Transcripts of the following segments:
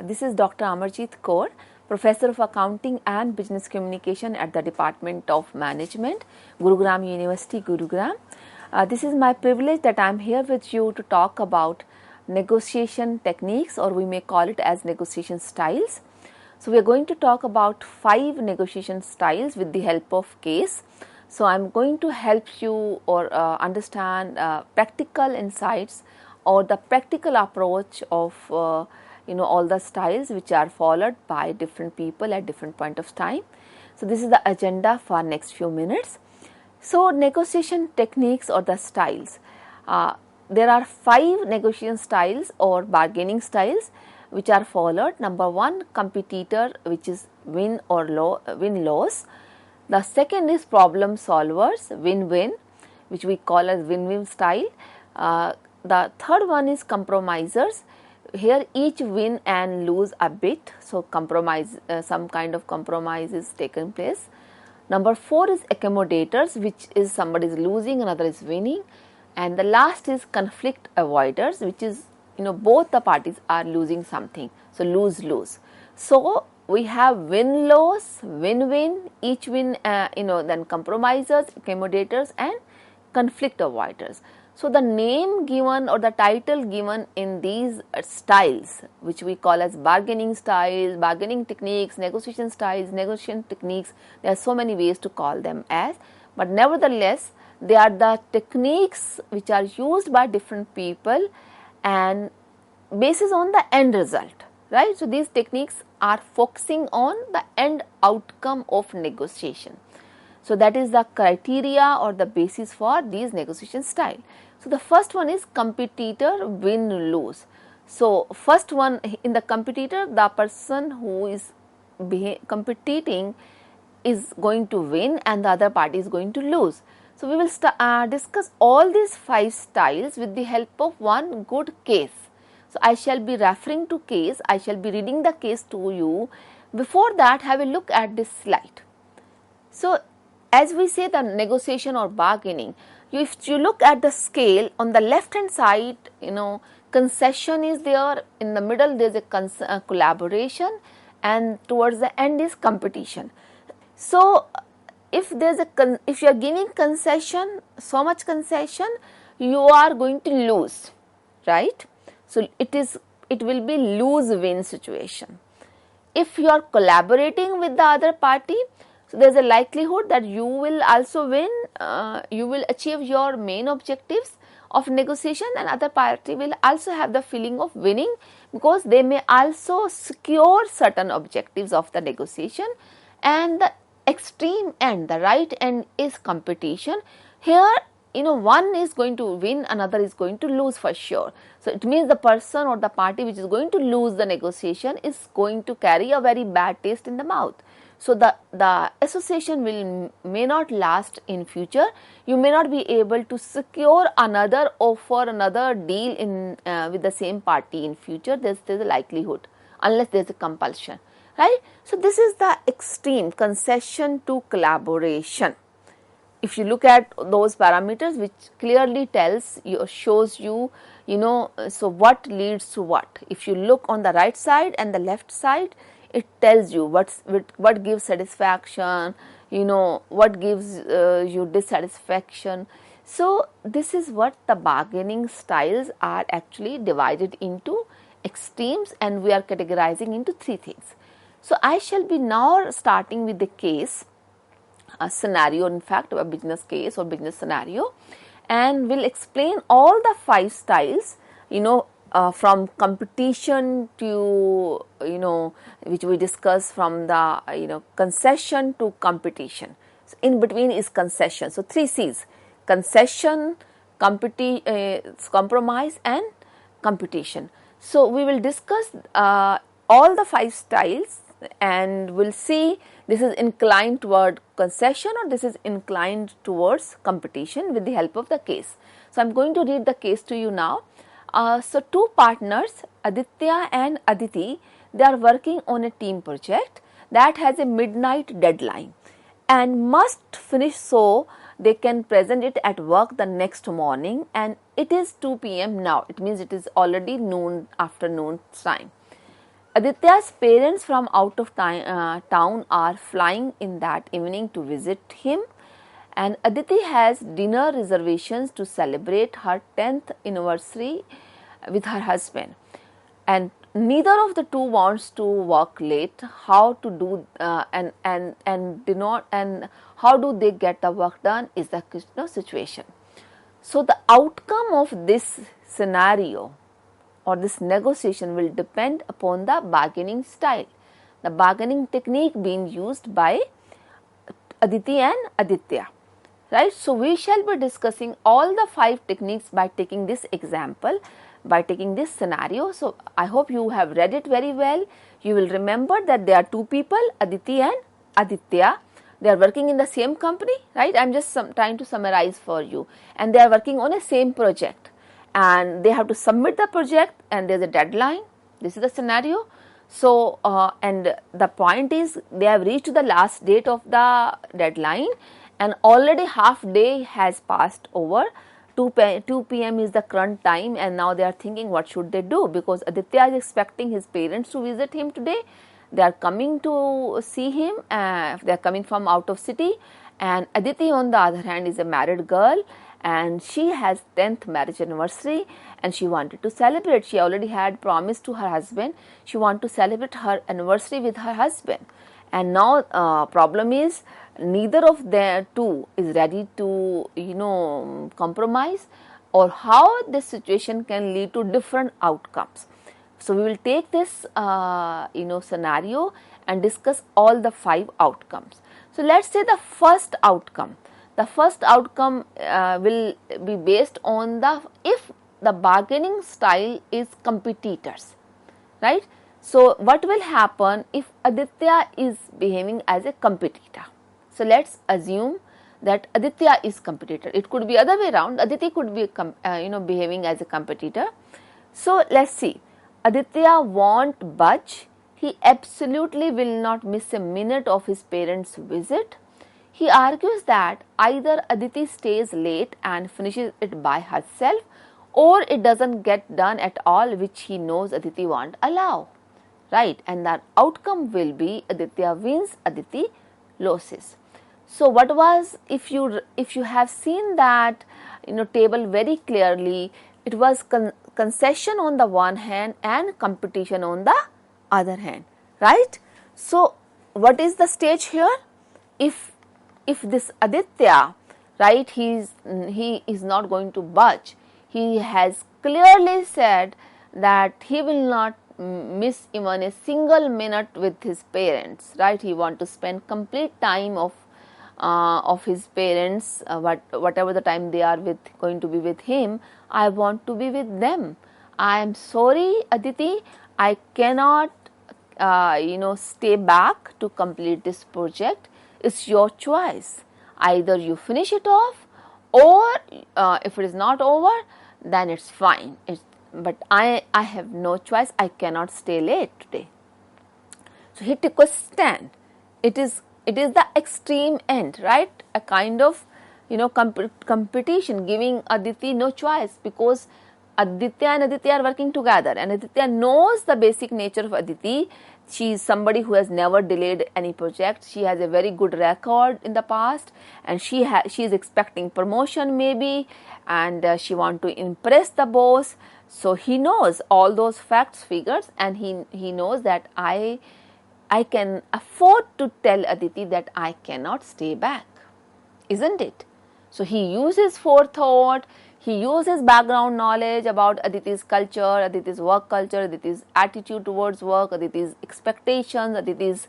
This is Dr. Amarjit Kaur, Professor of Accounting and Business Communication at the Department of Management, Gurugram University, Gurugram. This is my privilege that I am here with you to talk about negotiation techniques, or we may call it as negotiation styles. So, we are going to talk about 5 negotiation styles with the help of case. So, I am going to help you or understand practical insights or the practical approach of all the styles which are followed by different people at different point of time. So, this is the agenda for next few minutes. So, negotiation techniques or the styles. There are 5 negotiation styles or bargaining styles which are followed. Number 1, competitor, which is win loss. The second is problem solvers, win-win, which we call as win-win style. The third one is compromisers. Here each win and lose a bit, so compromise, some kind of compromise is taken place. Number 4 is accommodators, which is somebody is losing, another is winning. And the last is conflict avoiders, which is both the parties are losing something, so lose-lose. So we have win-loss, win-win, each win, then compromisers, accommodators and conflict avoiders. So the name given or the title given in these styles, which we call as bargaining styles, bargaining techniques, negotiation styles, negotiation techniques, there are so many ways to call them as, but nevertheless they are the techniques which are used by different people and basis on the end result, right? So these techniques are focusing on the end outcome of negotiation. So that is the criteria or the basis for these negotiation style. So the first one is competitor, win lose. So first one, in the competitor, the person who is competing is going to win and the other party is going to lose. So we will discuss all these 5 styles with the help of one good case. So I shall be referring to case, I shall be reading the case to you. Before that, have a look at this slide. So as we say the negotiation or bargaining, if you look at the scale on the left hand side, concession is there, in the middle there is a collaboration, and towards the end is competition. So if you are giving concession, so much concession, you are going to lose, right? So it will be lose-win situation. If you are collaborating with the other party, so there is a likelihood that you will also win, you will achieve your main objectives of negotiation, and other party will also have the feeling of winning because they may also secure certain objectives of the negotiation. And the extreme end, the right end, is competition. Here one is going to win, another is going to lose for sure. So it means the person or the party which is going to lose the negotiation is going to carry a very bad taste in the mouth. So the association may not last in future. You may not be able to secure another offer, another deal in with the same party in future. There's a likelihood, unless there's a compulsion, right? So this is the extreme, concession to collaboration. If you look at those parameters, which clearly shows you, so what leads to what. If you look on the right side and the left side, it tells you what gives satisfaction, what gives you dissatisfaction. So this is what the bargaining styles are actually divided into extremes, and we are categorizing into 3 things. So I shall be now starting with the case, a scenario, in fact a business case or business scenario, and will explain all the 5 styles, from competition to, which we discuss, from the, concession to competition. So in between is concession. So 3 C's: concession, compromise and competition. So we will discuss all the 5 styles, and we'll see this is inclined toward concession or this is inclined towards competition with the help of the case. So I'm going to read the case to you now. So 2 partners, Aditya and Aditi, they are working on a team project that has a midnight deadline and must finish so they can present it at work the next morning, and it is 2 p.m. now. It means it is already afternoon time. Aditya's parents from out of town are flying in that evening to visit him, and Aditi has dinner reservations to celebrate her 10th anniversary with her husband. And neither of the two wants to work late. How to do and do not, and how do they get the work done is the situation. So the outcome of this scenario or this negotiation will depend upon the bargaining style, the bargaining technique being used by Aditi and Aditya, right? So we shall be discussing all the 5 techniques by taking this example, by taking this scenario. So I hope you have read it very well. You will remember that there are 2 people, Aditi and Aditya. They are working in the same company, right? I am just trying to summarize for you, and they are working on a same project, and they have to submit the project, and there is a deadline. This is the scenario. So and the point is, they have reached the last date of the deadline, and already half day has passed over. 2 p.m. is the current time, and now they are thinking what should they do, because Aditya is expecting his parents to visit him today. They are coming to see him, they are coming from out of city, and Aditi on the other hand is a married girl, and she has 10th marriage anniversary, and she wanted to celebrate. She already had promised to her husband she wanted to celebrate her anniversary with her husband, and now problem is neither of the two is ready to compromise, or how this situation can lead to different outcomes. So we will take this scenario and discuss all the 5 outcomes. So let's say the first outcome. The first outcome will be based on if the bargaining style is competitors, right? So what will happen if Aditya is behaving as a competitor? So let's assume that Aditya is competitor. It could be other way around. Aditi could be behaving as a competitor. So let's see. Aditya won't budge. He absolutely will not miss a minute of his parents' visit. He argues that either Aditi stays late and finishes it by herself, or it doesn't get done at all, which he knows Aditi won't allow, right? And that outcome will be Aditya wins, Aditi loses. So what was, if you have seen that table very clearly, it was concession on the one hand and competition on the other hand, right? So what is the stage here? If this Aditya, right, he is not going to budge. He has clearly said that he will not miss even a single minute with his parents, right? He want to spend complete time of his parents, whatever the time they are going to be with him. I want to be with them. I am sorry, Aditi, I cannot stay back to complete this project. It's your choice. Either you finish it off, or if it is not over, then it's fine. But I have no choice. I cannot stay late today. So he took a stand. It is the extreme end, right? A kind of competition, giving Aditi no choice, because Aditya and Aditi are working together, and Aditya knows the basic nature of Aditi. She is somebody who has never delayed any project. She has a very good record in the past, and she is expecting promotion maybe, and she wants to impress the boss. So he knows all those facts, figures, and he knows that I can afford to tell Aditi that I cannot stay back, isn't it? So he uses forethought. He uses background knowledge about Aditi's culture, Aditi's work culture, Aditi's attitude towards work, Aditi's expectations, Aditi's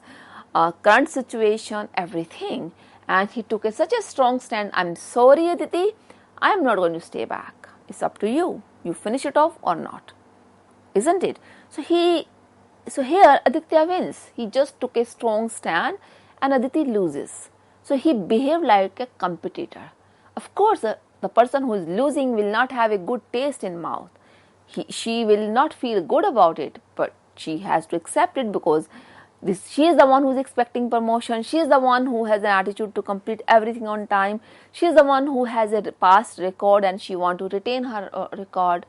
current situation, everything. And he took such a strong stand. I'm sorry, Aditi, I'm not going to stay back. It's up to you. You finish it off or not, isn't it? So here Aditya wins. He just took a strong stand, and Aditi loses. So he behaved like a competitor. Of course, the person who is losing will not have a good taste in mouth. She will not feel good about it, but she has to accept it, because she is the one who is expecting promotion. She is the one who has an attitude to complete everything on time. She is the one who has a past record, and she wants to retain her record.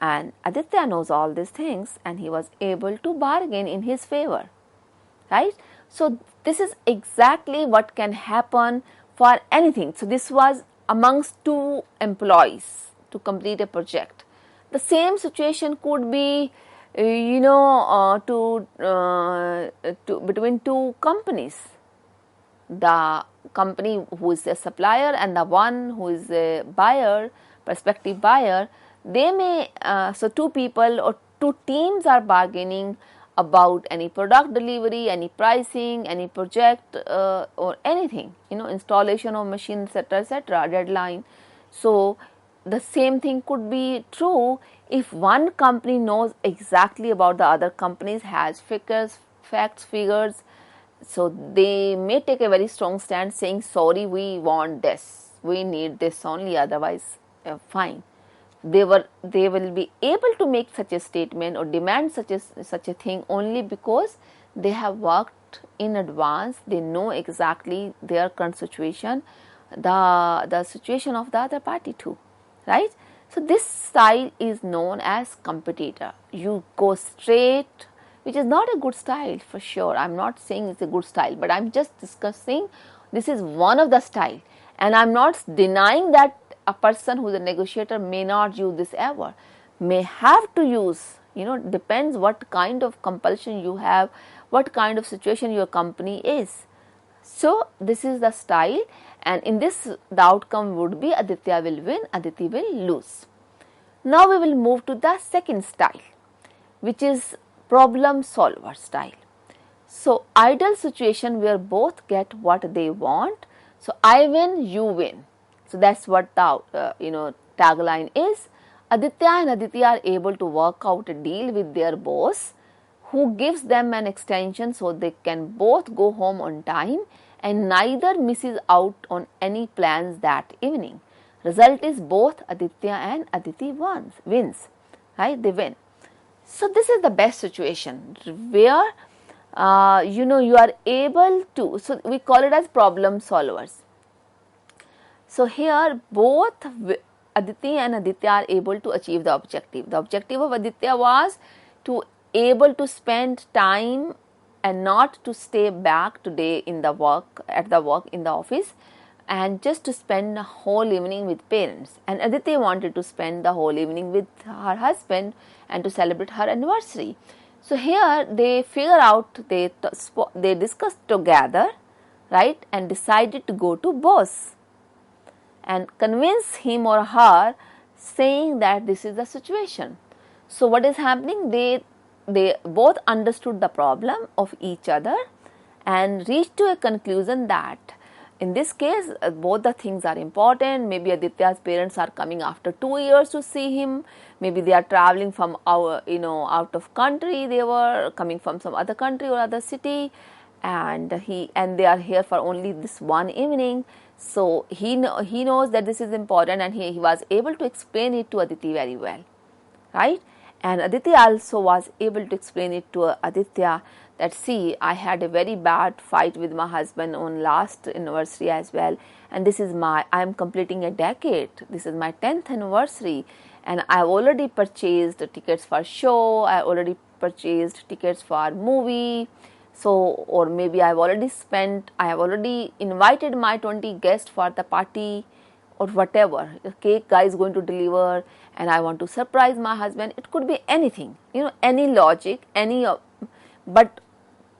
And Aditya knows all these things and he was able to bargain in his favor, right? So this is exactly what can happen for anything. So this was amongst two employees to complete a project. The same situation could be between two companies. The company who is a supplier and the one who is a buyer, prospective buyer, they may, so two people or two teams are bargaining about any product delivery, any pricing, any project or anything, installation of machine, etc., deadline. So the same thing could be true if one company knows exactly about the other companies, has figures, facts, figures. So they may take a very strong stand saying, sorry, we want this, we need this only, otherwise fine. They will be able to make such a statement or demand such a thing only because they have worked in advance. They know exactly their current situation, the situation of the other party too, right? So this style is known as competitor. You go straight, which is not a good style for sure. I'm not saying it's a good style, but I'm just discussing this is one of the style, and I'm not denying that a person who is a negotiator may not use this ever, may have to use, depends what kind of compulsion you have, what kind of situation your company is. So this is the style, and in this the outcome would be Aditya will win, Aditi will lose. Now we will move to the second style, which is problem solver style. So ideal situation where both get what they want. So I win, you win. So that's what the tagline is. Aditya and Aditi are able to work out a deal with their boss, who gives them an extension so they can both go home on time and neither misses out on any plans that evening. Result is both Aditya and Aditi wins, right? They win. So this is the best situation where you are able to, so we call it as problem solvers. So here both Aditi and Aditya are able to achieve the objective. The objective of Aditya was to able to spend time and not to stay back today in the work in the office, and just to spend the whole evening with parents. And Aditi wanted to spend the whole evening with her husband and to celebrate her anniversary. So here they figure out, they discussed together, right, and decided to go to boss and convince him or her, saying that this is the situation. So what is happening? They both understood the problem of each other and reached to a conclusion that in this case both the things are important. Maybe Aditya's parents are coming after 2 years to see him. Maybe they are traveling from out of country. They were coming from some other country or other city, and they are here for only this one evening. So he knows that this is important, and he was able to explain it to Aditi very well, right? And Aditi also was able to explain it to Aditya that, see, I had a very bad fight with my husband on last anniversary as well, and I am completing a decade. This is my 10th anniversary, and I have already purchased tickets for show. I already purchased tickets for movie. So, or maybe I have already invited my 20 guests for the party or whatever. The cake guy is going to deliver and I want to surprise my husband. It could be anything, any logic, but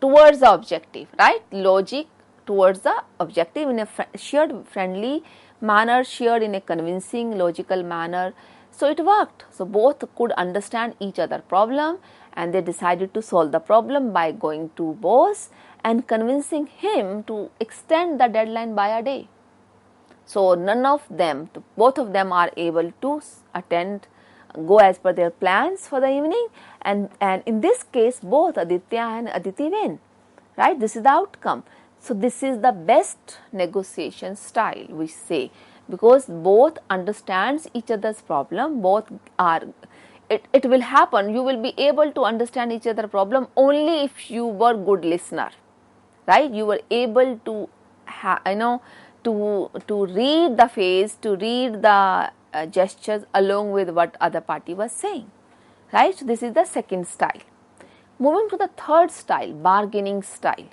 towards the objective, right? Logic towards the objective in a shared friendly manner, shared in a convincing logical manner. So it worked. So both could understand each other problem, and they decided to solve the problem by going to boss and convincing him to extend the deadline by a day. So both of them are able to go as per their plans for the evening, and in this case both Aditya and Aditi win, right? This is the outcome. So this is the best negotiation style, we say, because both understands each other's problem. It will happen. You will be able to understand each other's problem only if you were good listener, right? You were able to to read the face, to read the gestures along with what other party was saying, right? So this is the second style. Moving to the third style, bargaining style,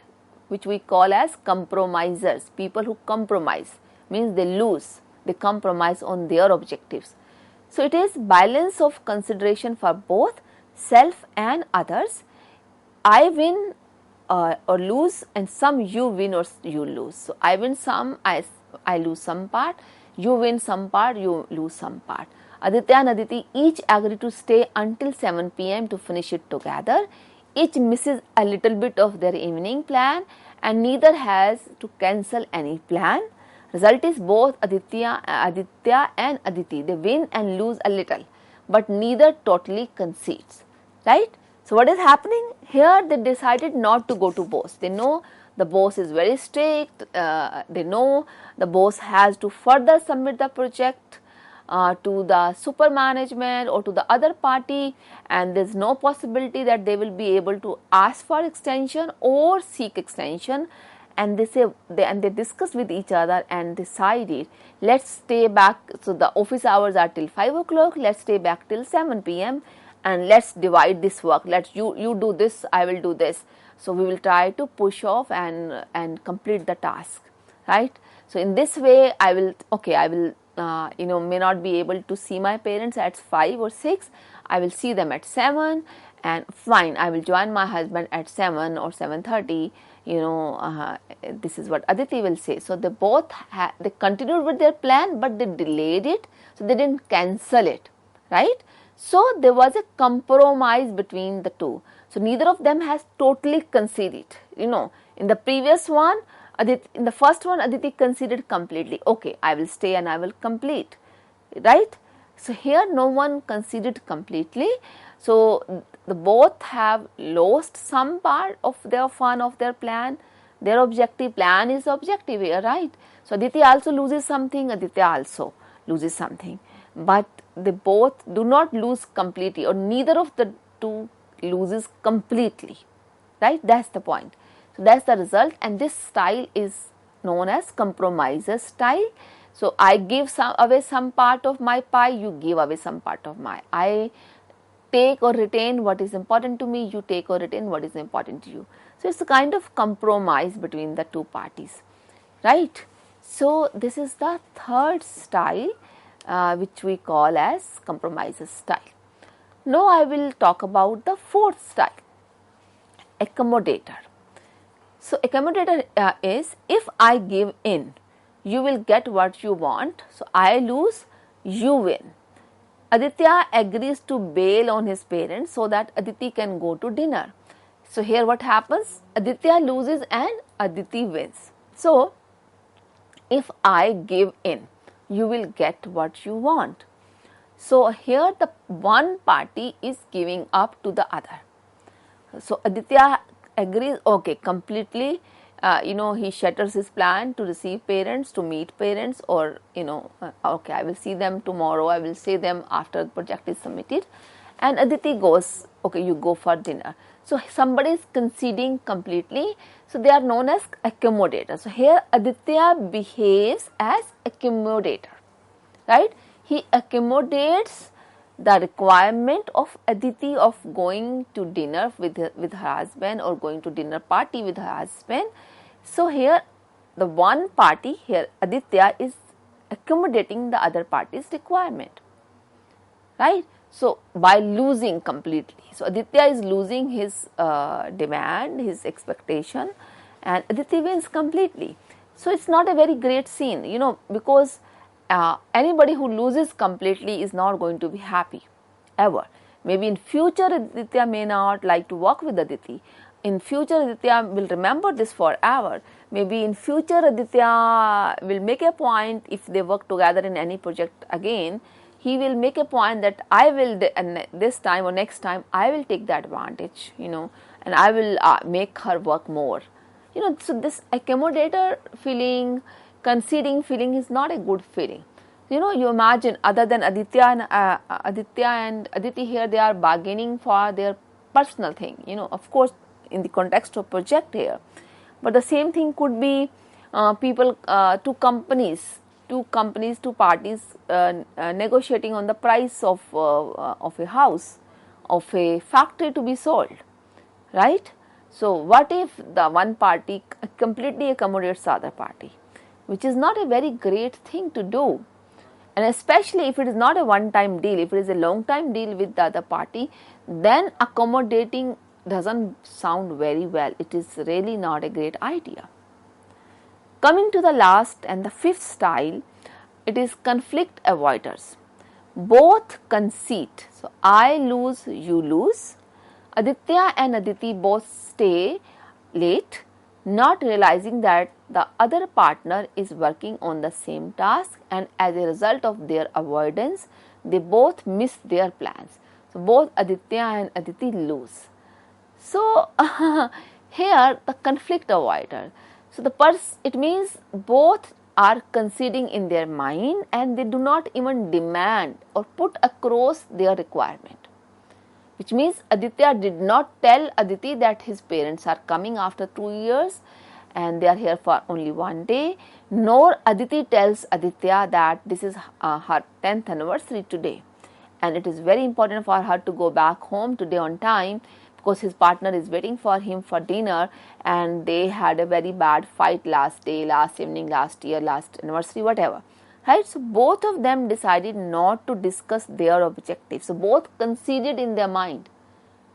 which we call as compromisers. People who compromise, means they lose, they compromise on their objectives. So it is balance of consideration for both self and others. I win or lose, and some you win or you lose. So I win some, I lose some part, you win some part, you lose some part. Aditya and Aditi each agree to stay until 7 p.m. to finish it together. Each misses a little bit of their evening plan and neither has to cancel any plan. Result is both Aditya and Aditi, they win and lose a little, but neither totally concedes, right? So what is happening here? They decided not to go to boss. They know the boss is very strict. They know the boss has to further submit the project to the super management or to the other party, and there is no possibility that they will be able to ask for extension or seek extension. And they say they discuss with each other and decided, let's stay back. So the office hours are till 5 o'clock. Let's stay back till 7 p.m. and let's divide this work. Let's you do this, I will do this. So we will try to push off and complete the task, right? So in this way, I will may not be able to see my parents at 5 or 6. I will see them at 7, and fine, I will join my husband at 7 or 7:30. This is what Aditi will say. So they both they continued with their plan, but they delayed it. So they didn't cancel it, right? So there was a compromise between the two. So neither of them has totally conceded. In the previous one, in the first one, Aditi conceded completely. Okay, I will stay and I will complete, right? So here no one conceded completely. So the both have lost some part of their fun, of their plan. Their objective plan is objective here, right? So Aditi also loses something, Aditya also loses something. But they both do not lose completely, or neither of the two loses completely, right? That's the point. So that's the result, and this style is known as compromiser style. So I give away some part of my pie, you give away some part of my. I take or retain what is important to me, you take or retain what is important to you. So it's a kind of compromise between the two parties, right? So this is the third style, which we call as compromiser style. Now I will talk about the fourth style, accommodator. So accommodator is, if I give in, you will get what you want. So I lose, you win. Aditya agrees to bail on his parents so that Aditi can go to dinner. So here what happens? Aditya loses and Aditi wins. So if I give in, you will get what you want. So here the one party is giving up to the other. So Aditya agrees, okay, completely, he shatters his plan to receive parents, to meet parents, or, okay, I will see them tomorrow, I will see them after the project is submitted. And Aditi goes, okay, you go for dinner. So somebody is conceding completely. So they are known as accommodator. So here Aditya behaves as accommodator, right? He accommodates the requirement of Aditi of going to dinner with her husband, or going to dinner party with her husband. So here the one party, here Aditya, is accommodating the other party's requirement, right? So by losing completely. So Aditya is losing his demand, his expectation, and Aditi wins completely. So it's not a very great scene, because anybody who loses completely is not going to be happy ever. Maybe in future Aditya may not like to work with Aditi. In future Aditya will remember this forever. Maybe in future Aditya will make a point, if they work together in any project again, he will make a point that I will, this time or next time, I will take the advantage, and I will make her work more. So this accommodator feeling, conceding feeling is not a good feeling. You imagine, other than Aditya and Aditi here, they are bargaining for their personal thing, of course, in the context of project here. But the same thing could be people, two companies two companies, two parties negotiating on the price of a house, of a factory to be sold, right? So what if the one party completely accommodates the other party, which is not a very great thing to do, and especially if it is not a one-time deal, if it is a long-time deal with the other party, then accommodating doesn't sound very well. It is really not a great idea. Coming to the last and the fifth style, it is conflict avoiders. Both concede. So I lose, you lose. Aditya and Aditi both stay late, not realizing that the other partner is working on the same task, and as a result of their avoidance, they both miss their plans. So both Aditya and Aditi lose. So here the conflict avoider. So it means both are conceding in their mind and they do not even demand or put across their requirement. Which means Aditya did not tell Aditi that his parents are coming after 2 years and they are here for only 1 day, nor Aditi tells Aditya that this is her 10th anniversary today and it is very important for her to go back home today on time because his partner is waiting for him for dinner and they had a very bad fight last day, last evening, last year, last anniversary, whatever. Right? So both of them decided not to discuss their objectives. So both conceded in their mind,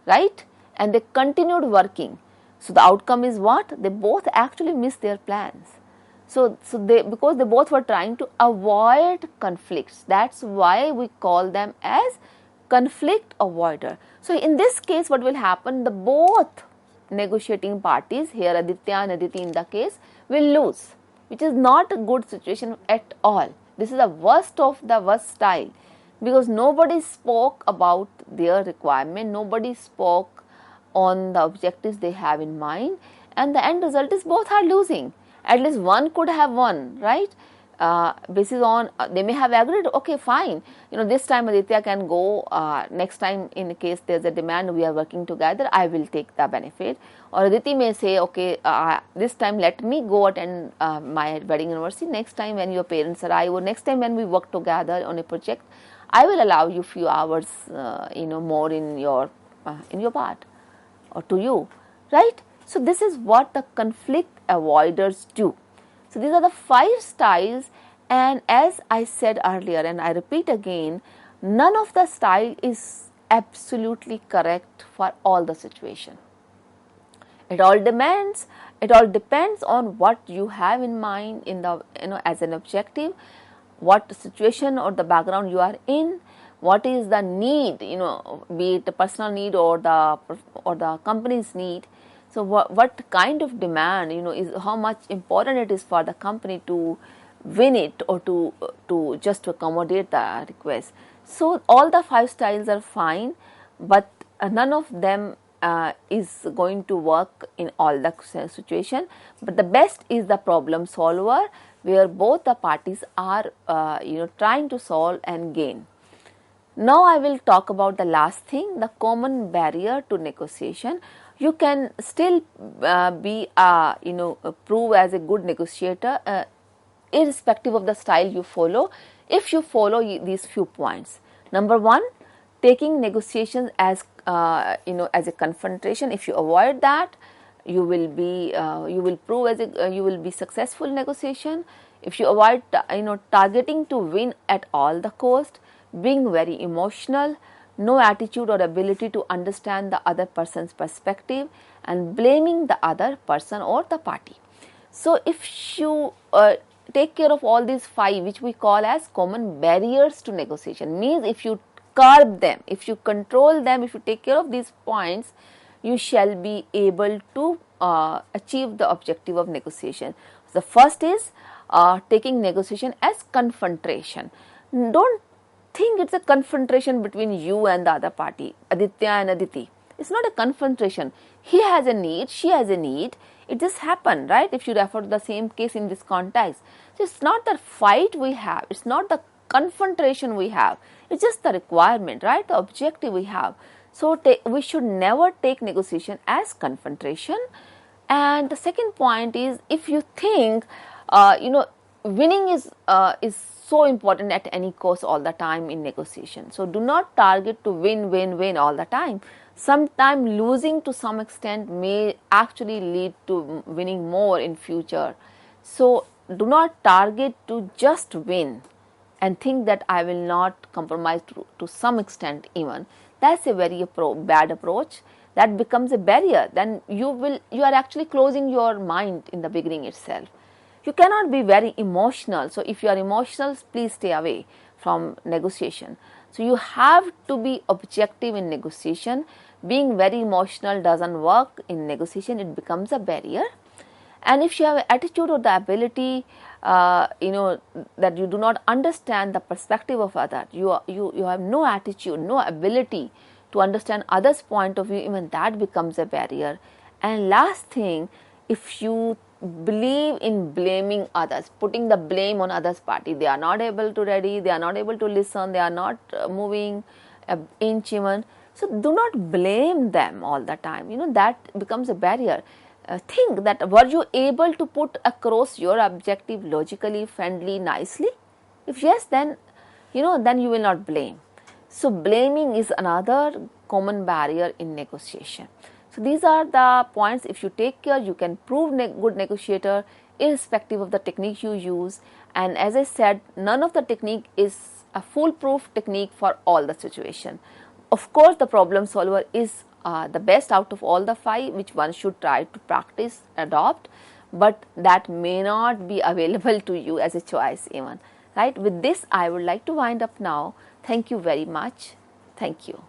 right? And they continued working. So the outcome is what? They both actually missed their plans. So because they both were trying to avoid conflicts. That's why we call them as conflict avoider. So in this case, what will happen? The both negotiating parties, here Aditya and Aditi in the case, will lose, which is not a good situation at all. This is the worst of the worst style because nobody spoke about their requirement, nobody spoke on the objectives they have in mind, and the end result is both are losing. At least one could have won, right? Basis on they may have agreed, okay, fine, this time Aditya can go, next time in case there's a demand, we are working together, I will take the benefit. Or Aditi may say, okay, this time let me go attend my wedding anniversary, next time when your parents arrive or next time when we work together on a project, I will allow you few hours more in your part or to you, right? So this is what the conflict avoiders do. So these are the 5 styles, and as I said earlier and I repeat again, none of the style is absolutely correct for all the situation. It all depends on what you have in mind in the as an objective, what situation or the background you are in, what is the need, be it a personal need or the company's need. So what kind of demand, is how much important it is for the company to win it or to just to accommodate the request. So all the 5 styles are fine, but none of them is going to work in all the situation. But the best is the problem solver, where both the parties are trying to solve and gain. Now I will talk about the last thing, the common barrier to negotiation. You can still be prove as a good negotiator irrespective of the style you follow if you follow these few points. Number 1, taking negotiations as as a confrontation. If you avoid that, you will be successful in negotiation. If you avoid targeting to win at all the cost, being very emotional, no attitude or ability to understand the other person's perspective, and blaming the other person or the party. So if you take care of all these 5, which we call as common barriers to negotiation, means if you curb them, if you control them, if you take care of these points, you shall be able to achieve the objective of negotiation. The first is taking negotiation as confrontation. Don't think it's a confrontation between you and the other party, Aditya and Aditi. It's not a confrontation. He has a need, she has a need. It just happened, right? If you refer to the same case in this context. So it's not the fight we have. It's not the confrontation we have. It's just the requirement, right? The objective we have. So we should never take negotiation as confrontation. And the second point is, if you think, winning is so important at any cost all the time in negotiation. So do not target to win all the time. Sometimes losing to some extent may actually lead to winning more in future. So do not target to just win and think that I will not compromise to some extent even. That's a very bad approach. That becomes a barrier. Then you are actually closing your mind in the beginning itself. You cannot be very emotional. So if you are emotional, please stay away from negotiation. So you have to be objective in negotiation. Being very emotional doesn't work in negotiation. It becomes a barrier. And if you have an attitude or the ability, that you do not understand the perspective of others, you have no attitude, no ability to understand others' point of view, even that becomes a barrier. And last thing, if you believe in blaming others, putting the blame on others' party, they are not able to ready, they are not able to listen, they are not moving an inch even. So do not blame them all the time. That becomes a barrier. Think that were you able to put across your objective logically, friendly, nicely? If yes, then then you will not blame. So blaming is another common barrier in negotiation. So these are the points. If you take care, you can prove good negotiator irrespective of the technique you use. And as I said, none of the technique is a foolproof technique for all the situation. Of course, the problem solver is the best out of all the 5, which one should try to practice, adopt, but that may not be available to you as a choice even, right? With this, I would like to wind up now. Thank you very much. Thank you.